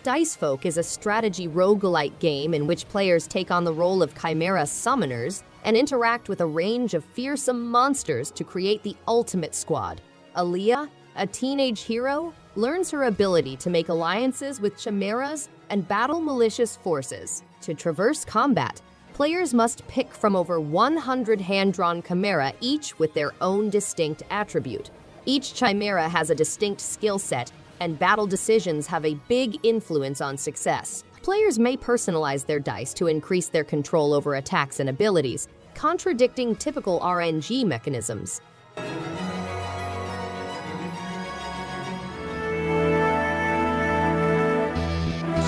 Dicefolk is a strategy roguelite game in which players take on the role of chimera summoners and interact with a range of fearsome monsters to create the ultimate squad. Aaliyah, a teenage hero, learns her ability to make alliances with chimeras and battle malicious forces. To traverse combat, players must pick from over 100 hand-drawn chimera, each with their own distinct attribute. Each chimera has a distinct skill set, and battle decisions have a big influence on success. Players may personalize their dice to increase their control over attacks and abilities, contradicting typical RNG mechanisms.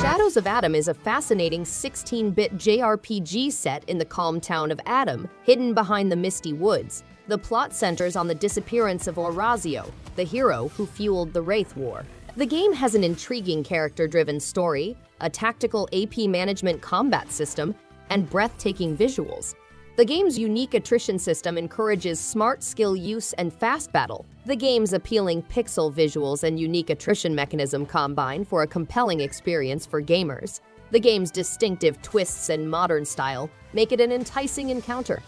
Shadows of Adam is a fascinating 16-bit JRPG set in the calm town of Adam, hidden behind the misty woods. The plot centers on the disappearance of Orazio, the hero who fueled the Wraith War. The game has an intriguing character-driven story, a tactical AP management combat system, and breathtaking visuals. The game's unique attrition system encourages smart skill use and fast battle. The game's appealing pixel visuals and unique attrition mechanism combine for a compelling experience for gamers. The game's distinctive twists and modern style make it an enticing encounter.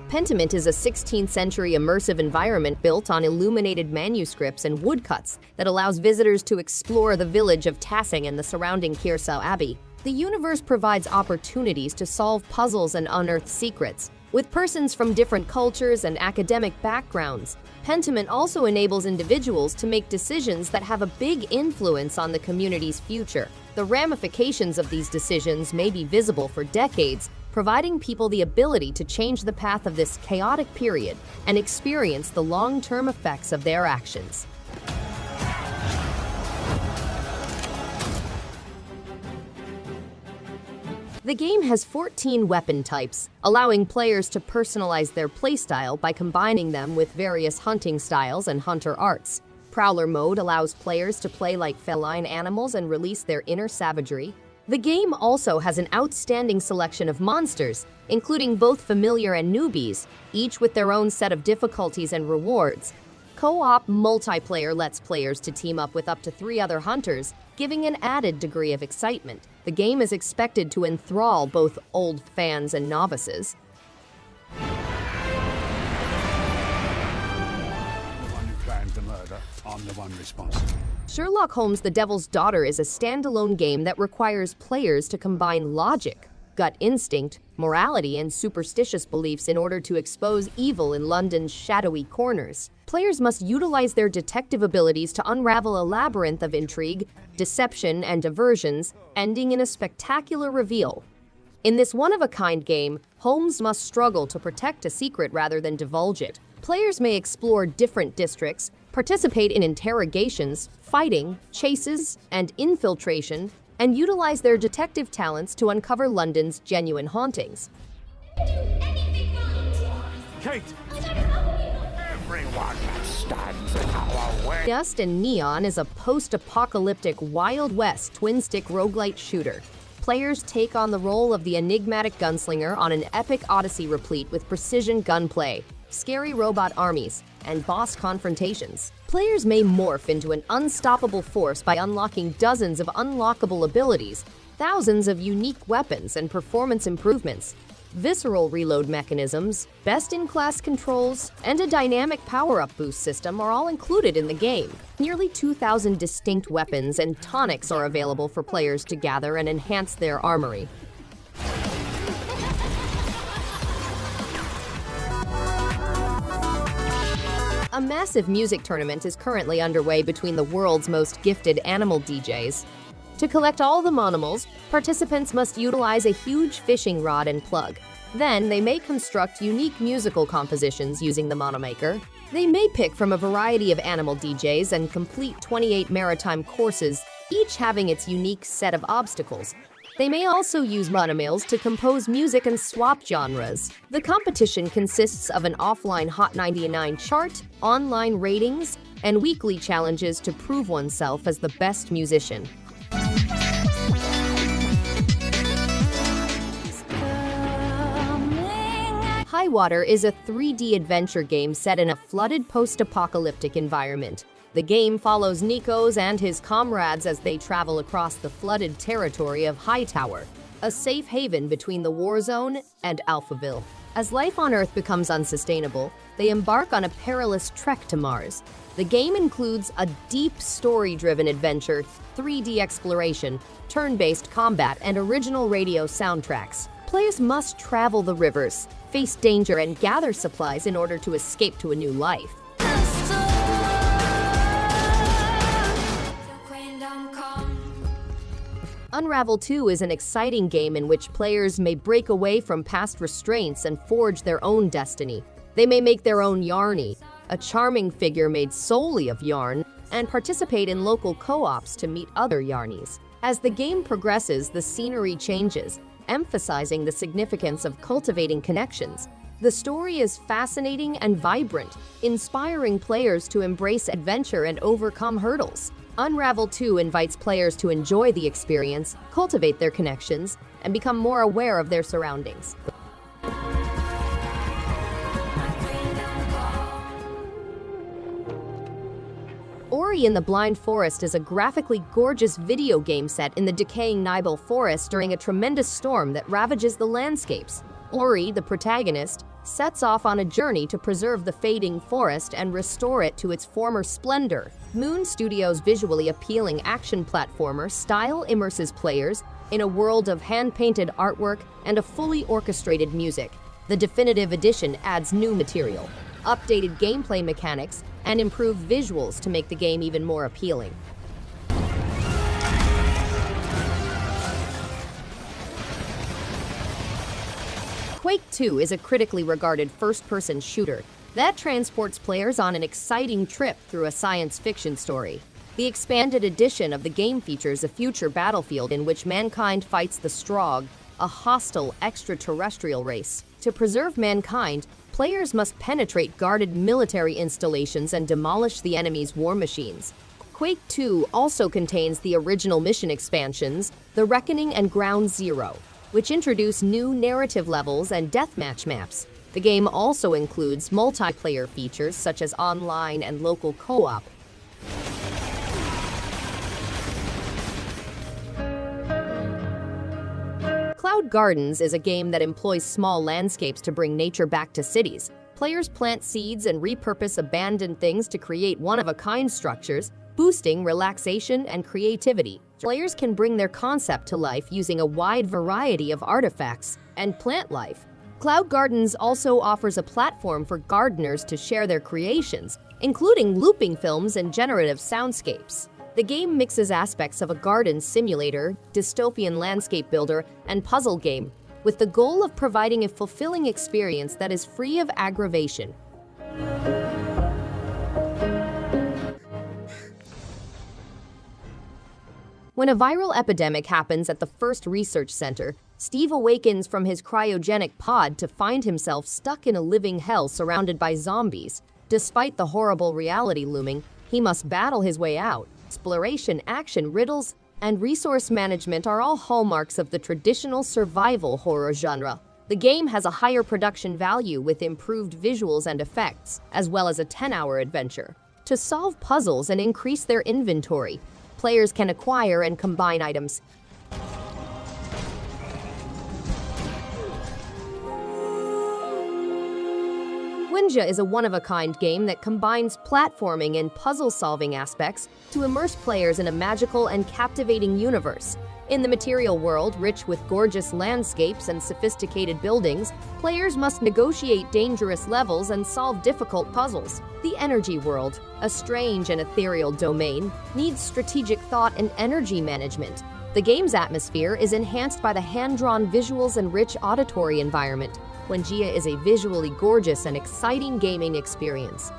Pentiment is a 16th century immersive environment built on illuminated manuscripts and woodcuts that allows visitors to explore the village of Tassing and the surrounding Kirsau Abbey. The universe provides opportunities to solve puzzles and unearth secrets. With persons from different cultures and academic backgrounds, Pentiment also enables individuals to make decisions that have a big influence on the community's future. The ramifications of these decisions may be visible for decades, providing people the ability to change the path of this chaotic period and experience the long-term effects of their actions. The game has 14 weapon types, allowing players to personalize their playstyle by combining them with various hunting styles and hunter arts. Prowler mode allows players to play like feline animals and release their inner savagery. The game also has an outstanding selection of monsters, including both familiar and newbies, each with their own set of difficulties and rewards. Co-op multiplayer lets players to team up with up to 3 other hunters, giving an added degree of excitement. The game is expected to enthrall both old fans and novices. The murder, I'm the one responsible. Sherlock Holmes: The Devil's Daughter is a standalone game that requires players to combine logic, gut instinct, morality, and superstitious beliefs in order to expose evil in London's shadowy corners. Players must utilize their detective abilities to unravel a labyrinth of intrigue, deception, and diversions, ending in a spectacular reveal. In this one-of-a-kind game, Holmes must struggle to protect a secret rather than divulge it. Players may explore different districts, participate in interrogations, fighting, chases, and infiltration, and utilize their detective talents to uncover London's genuine hauntings. Kate! Everyone stands in our way. Dust and Neon is a post-apocalyptic Wild West twin-stick roguelite shooter. Players take on the role of the enigmatic gunslinger on an epic odyssey replete with precision gunplay, scary robot armies, and boss confrontations. Players may morph into an unstoppable force by unlocking dozens of unlockable abilities, thousands of unique weapons, and performance improvements. Visceral reload mechanisms, best-in-class controls, and a dynamic power-up boost system are all included in the game. Nearly 2,000 distinct weapons and tonics are available for players to gather and enhance their armory. A massive music tournament is currently underway between the world's most gifted animal DJs. To collect all the Monomals, participants must utilize a huge fishing rod and plug. Then they may construct unique musical compositions using the Monomaker. They may pick from a variety of animal DJs and complete 28 maritime courses, each having its unique set of obstacles. They may also use Monomals to compose music and swap genres. The competition consists of an offline Hot 99 chart, online ratings, and weekly challenges to prove oneself as the best musician. Highwater is a 3D adventure game set in a flooded post-apocalyptic environment. The game follows Nikos and his comrades as they travel across the flooded territory of Hightower, a safe haven between the war zone and Alphaville. As life on Earth becomes unsustainable, they embark on a perilous trek to Mars. The game includes a deep story-driven adventure, 3D exploration, turn-based combat, and original radio soundtracks. Players must travel the rivers, face danger, and gather supplies in order to escape to a new life. Unravel 2 is an exciting game in which players may break away from past restraints and forge their own destiny. They may make their own Yarny, a charming figure made solely of yarn, and participate in local co-ops to meet other Yarnies. As the game progresses, the scenery changes, emphasizing the significance of cultivating connections. The story is fascinating and vibrant, inspiring players to embrace adventure and overcome hurdles. Unravel 2 invites players to enjoy the experience, cultivate their connections, and become more aware of their surroundings. Ori in the Blind Forest is a graphically gorgeous video game set in the decaying Nibel Forest during a tremendous storm that ravages the landscapes. Ori, the protagonist, sets off on a journey to preserve the fading forest and restore it to its former splendor. Moon Studios' visually appealing action platformer style immerses players in a world of hand-painted artwork and a fully orchestrated music. The definitive edition adds new material, updated gameplay mechanics, and improved visuals to make the game even more appealing. Quake II is a critically regarded first-person shooter that transports players on an exciting trip through a science fiction story. The expanded edition of the game features a future battlefield in which mankind fights the Strogg, a hostile extraterrestrial race. To preserve mankind, players must penetrate guarded military installations and demolish the enemy's war machines. Quake II also contains the original mission expansions, The Reckoning and Ground Zero, which introduce new narrative levels and deathmatch maps. The game also includes multiplayer features such as online and local co-op. Cloud Gardens is a game that employs small landscapes to bring nature back to cities. Players plant seeds and repurpose abandoned things to create one-of-a-kind structures, boosting relaxation and creativity. Players can bring their concept to life using a wide variety of artifacts and plant life. Cloud Gardens also offers a platform for gardeners to share their creations, including looping films and generative soundscapes. The game mixes aspects of a garden simulator, dystopian landscape builder, and puzzle game, with the goal of providing a fulfilling experience that is free of aggravation. When a viral epidemic happens at the first research center, Steve awakens from his cryogenic pod to find himself stuck in a living hell surrounded by zombies. Despite the horrible reality looming, he must battle his way out. Exploration, action, riddles, and resource management are all hallmarks of the traditional survival horror genre. The game has a higher production value with improved visuals and effects, as well as a 10-hour adventure. To solve puzzles and increase their inventory, players can acquire and combine items. Wenjia is a one-of-a-kind game that combines platforming and puzzle-solving aspects to immerse players in a magical and captivating universe. In the material world, rich with gorgeous landscapes and sophisticated buildings, players must negotiate dangerous levels and solve difficult puzzles. The energy world, a strange and ethereal domain, needs strategic thought and energy management. The game's atmosphere is enhanced by the hand-drawn visuals and rich auditory environment. Wenjia is a visually gorgeous and exciting gaming experience.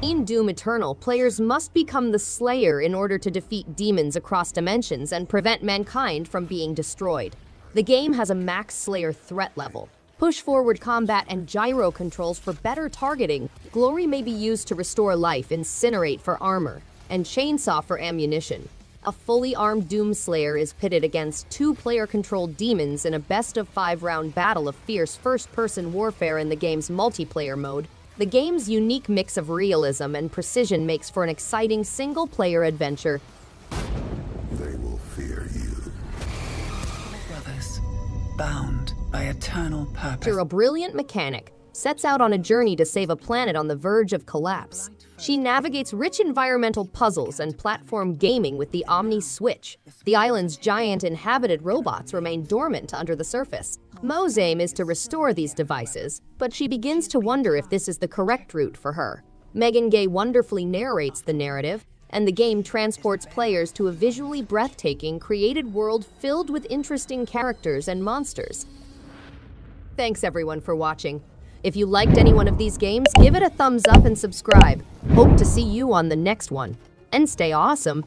In Doom Eternal, players must become the Slayer in order to defeat demons across dimensions and prevent mankind from being destroyed. The game has a max Slayer threat level, push-forward combat, and gyro controls for better targeting. Glory may be used to restore life, incinerate for armor, and chainsaw for ammunition. A fully armed Doomslayer is pitted against two player-controlled demons in a best-of-5 round battle of fierce first-person warfare in the game's multiplayer mode. The game's unique mix of realism and precision makes for an exciting single-player adventure. They will fear you. Brothers, bound by eternal purpose. A brilliant mechanic sets out on a journey to save a planet on the verge of collapse. She navigates rich environmental puzzles and platform gaming with the Omni Switch. The island's giant inhabited robots remain dormant under the surface. Mo's aim is to restore these devices, but she begins to wonder if this is the correct route for her. Megan Gay wonderfully narrates the narrative, and the game transports players to a visually breathtaking, created world filled with interesting characters and monsters. Thanks everyone for watching. If you liked any one of these games, give it a thumbs up and subscribe. Hope to see you on the next one. And stay awesome!